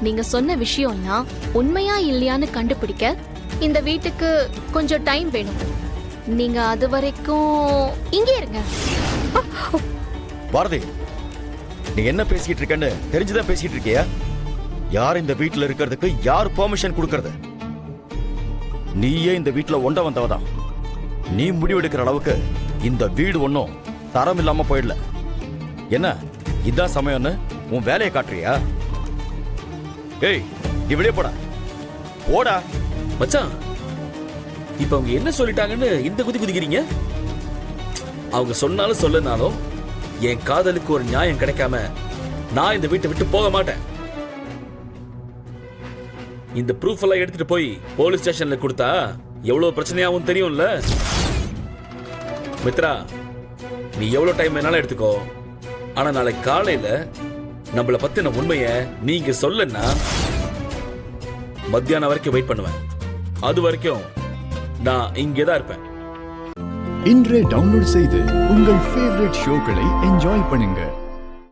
நீங்க சொன்ன விஷயம்லாம் உண்மையா இல்லையான்னு கண்டுபிடிக்க இந்த வீட்டுக்கு கொஞ்சம் டைம் வேணும். நீங்க அது வரைக்கும் இங்கே இருங்க. பாரதி, நீ என்ன பேசிட்டு இருக்கன்னு தெரிஞ்சுதான் பேசிட்டு இருக்கியா? யார் இந்த வீட்டுல இருக்கிறதுக்கு யார் பெர்மிஷன் கொடுக்கறது? நீயே இந்த வீட்டுல ஒண்ட வந்தவதான். நீ முடிவெடுக்கிற அளவுக்கு இந்த வீடு ஒன்னும் தரம் இல்லாம போயிடல. என்ன இதான் சமயம்னு உன் வேலையை காட்டுறியா? ஏய், நீ வெளியே போடா. போடா மச்சான். இப்ப அவங்க என்ன சொல்லிட்டாங்கன்னு இந்த குதி குதிக்கிறீங்க? அவங்க சொன்னாலும் சொல்லனாலும் என் காதலுக்கு ஒரு நியாயம் கிடைக்காம நான் இந்த வீட்டை விட்டு போக மாட்டேன். இந்த ப்ரூஃப் எல்லாம் எடுத்துட்டு போய் போலீஸ் ஸ்டேஷன்ல கொடுத்தா எவ்வளவு பிரச்சனையாவும் தெரியும்ல. மித்ரா, நீ எவ்வளவு டைம் வேணாலும் எடுத்துக்கோ. ஆனா நாளைக்கு காலையில நம்மள பத்தின உண்மைய நீங்க சொல்லனா மத்தியானம் வரைக்கும் வெயிட் பண்ணுவேன். அது வரைக்கும் நான் இங்கேதான் இருப்பேன். இன்றே டவுன்லோட் செய்து உங்கள் ஃபேவரட் ஷோக்களை என்ஜாய் பண்ணுங்க.